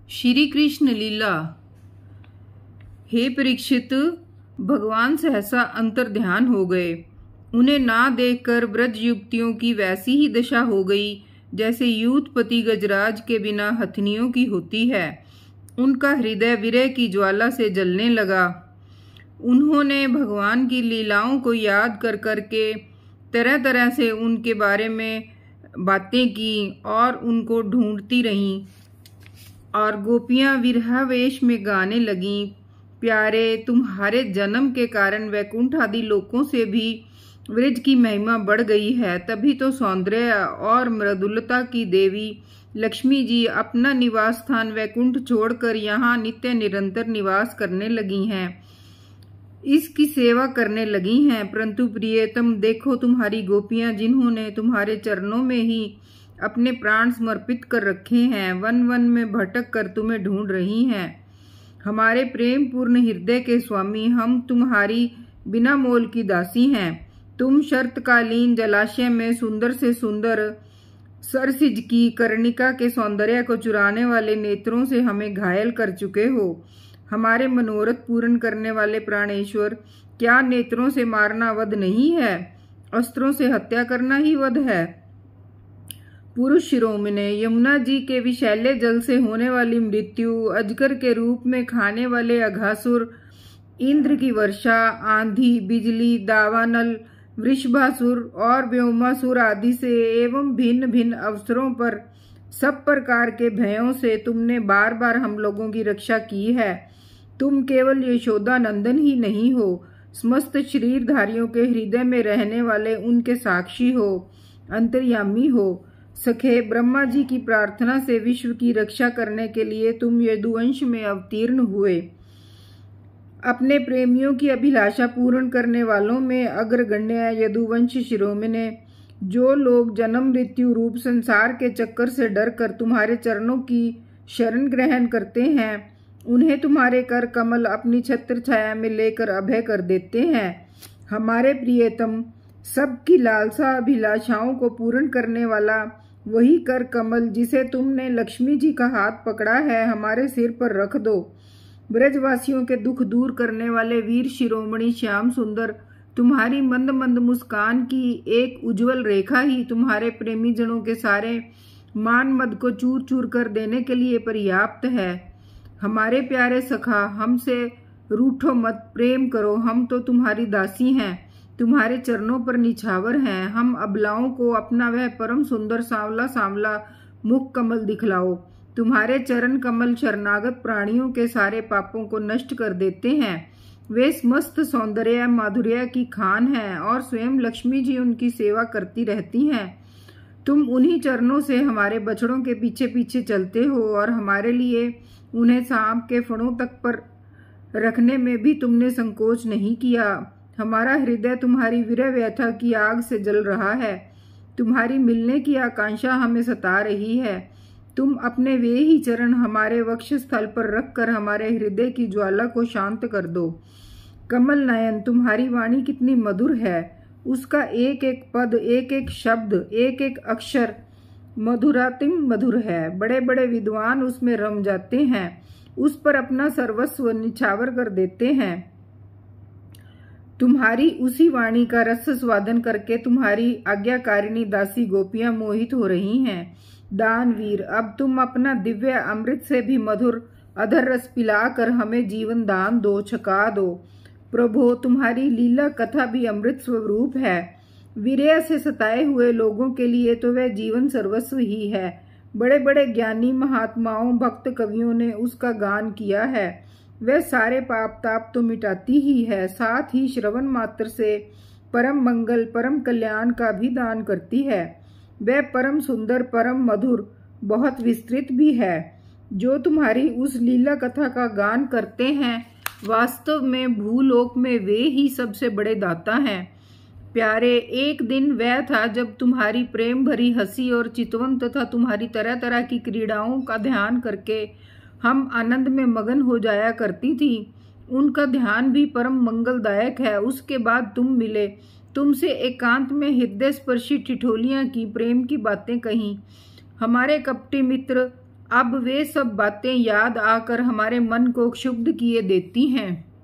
श्री कृष्ण लीला। हे परीक्षित, भगवान सहसा अंतर ध्यान हो गए। उन्हें ना देखकर ब्रज युवतियों की वैसी ही दशा हो गई जैसे यूथपति गजराज के बिना हथनियों की होती है। उनका हृदय विरह की ज्वाला से जलने लगा। उन्होंने भगवान की लीलाओं को याद कर करके तरह तरह से उनके बारे में बातें की और उनको ढूंढती रहीं। और गोपियां विरहावेश में गाने लगीं, प्यारे, तुम्हारे जन्म के कारण वैकुंठ आदि लोकों से भी व्रज की महिमा बढ़ गई है। तभी तो सौंदर्य और मृदुलता की देवी लक्ष्मी जी अपना निवास स्थान वैकुंठ छोड़कर यहाँ नित्य निरंतर निवास करने लगी हैं, इसकी सेवा करने लगी हैं। परंतु प्रियतम, देखो तुम्हारी गोपियां जिन्होंने तुम्हारे चरणों में ही अपने प्राण समर्पित कर रखे हैं, वन वन में भटक कर तुम्हें ढूंढ रही हैं। हमारे प्रेम पूर्ण हृदय के स्वामी, हम तुम्हारी बिना मोल की दासी हैं। तुम शरतकालीन जलाशय में सुंदर से सुंदर सरसिज की कर्णिका के सौंदर्य को चुराने वाले नेत्रों से हमें घायल कर चुके हो। हमारे मनोरथ पूर्ण करने वाले प्राणेश्वर, क्या नेत्रों से मारना वध नहीं है? अस्त्रों से हत्या करना ही वध है। पुरुष शिरोमणे, यमुना जी के विशैले जल से होने वाली मृत्यु, अजगर के रूप में खाने वाले अघासुर, इंद्र की वर्षा, आंधी, बिजली, दावानल, वृषभासुर और व्योमासुर आदि से एवं भिन्न भिन्न अवसरों पर सब प्रकार के भयों से तुमने बार बार हम लोगों की रक्षा की है। तुम केवल यशोदा नंदन ही नहीं हो, समस्त शरीरधारियों के हृदय में रहने वाले उनके साक्षी हो, अंतर्यामी हो। सखे, ब्रह्मा जी की प्रार्थना से विश्व की रक्षा करने के लिए तुम यदुवंश में अवतीर्ण हुए। अपने प्रेमियों की अभिलाषा पूर्ण करने वालों में अग्रगण्य यदुवंश शिरोमणे, जो लोग जन्म मृत्यु रूप संसार के चक्कर से डर कर तुम्हारे चरणों की शरण ग्रहण करते हैं, उन्हें तुम्हारे कर कमल अपनी छत्र छाया में लेकर अभय कर देते हैं। हमारे प्रियतम, सबकी लालसा अभिलाषाओं को पूर्ण करने वाला वही कर कमल जिसे तुमने लक्ष्मी जी का हाथ पकड़ा है, हमारे सिर पर रख दो। ब्रजवासियों के दुख दूर करने वाले वीर शिरोमणि श्याम सुंदर, तुम्हारी मंद मंद मुस्कान की एक उज्जवल रेखा ही तुम्हारे प्रेमी जनों के सारे मान मद को चूर चूर कर देने के लिए पर्याप्त है। हमारे प्यारे सखा, हमसे रूठो मत, प्रेम करो। हम तो तुम्हारी दासी हैं, तुम्हारे चरणों पर निछावर हैं। हम अबलाओं को अपना वह परम सुंदर सांवला सांवला मुख कमल दिखलाओ। तुम्हारे चरण कमल शरणागत प्राणियों के सारे पापों को नष्ट कर देते हैं। वे समस्त सौंदर्य माधुर्य की खान हैं और स्वयं लक्ष्मी जी उनकी सेवा करती रहती हैं। तुम उन्हीं चरणों से हमारे बछड़ों के पीछे पीछे चलते हो और हमारे लिए उन्हें सांप के फणों तक पर रखने में भी तुमने संकोच नहीं किया। हमारा हृदय तुम्हारी विरह व्यथा की आग से जल रहा है। तुम्हारी मिलने की आकांक्षा हमें सता रही है। तुम अपने वे ही चरण हमारे वक्ष स्थल पर रखकर हमारे हृदय की ज्वाला को शांत कर दो। कमल नयन, तुम्हारी वाणी कितनी मधुर है। उसका एक एक पद, एक एक शब्द, एक एक अक्षर मधुरातिम मधुर है। बड़े बड़े विद्वान उसमें रम जाते हैं, उस पर अपना सर्वस्व निछावर कर देते हैं। तुम्हारी उसी वाणी का रस स्वादन करके तुम्हारी आज्ञाकारिणी दासी गोपियां मोहित हो रही हैं। दानवीर, अब तुम अपना दिव्य अमृत से भी मधुर अधर रस पिलाकर हमें जीवन दान दो, छका दो। प्रभो, तुम्हारी लीला कथा भी अमृत स्वरूप है। विरह से सताए हुए लोगों के लिए तो वह जीवन सर्वस्व ही है। बड़े बड़े ज्ञानी महात्माओं, भक्त कवियों ने उसका गान किया है। वह सारे पाप ताप तो मिटाती ही है, साथ ही श्रवण मात्र से परम मंगल परम कल्याण का भी दान करती है। वह परम सुंदर परम मधुर बहुत विस्तृत भी है। जो तुम्हारी उस लीला कथा का गान करते हैं, वास्तव में भूलोक में वे ही सबसे बड़े दाता हैं। प्यारे, एक दिन वह था जब तुम्हारी प्रेम भरी हंसी और चितवन तथा तुम्हारी तरह तरह की क्रीड़ाओं का ध्यान करके हम आनंद में मगन हो जाया करती थी। उनका ध्यान भी परम मंगलदायक है। उसके बाद तुम मिले, तुमसे एकांत में हृदय स्पर्शी ठिठोलियां की, प्रेम की बातें कहीं। हमारे कपटी मित्र अब वे सब बातें याद आकर हमारे मन को क्षुब्ध किए देती हैं।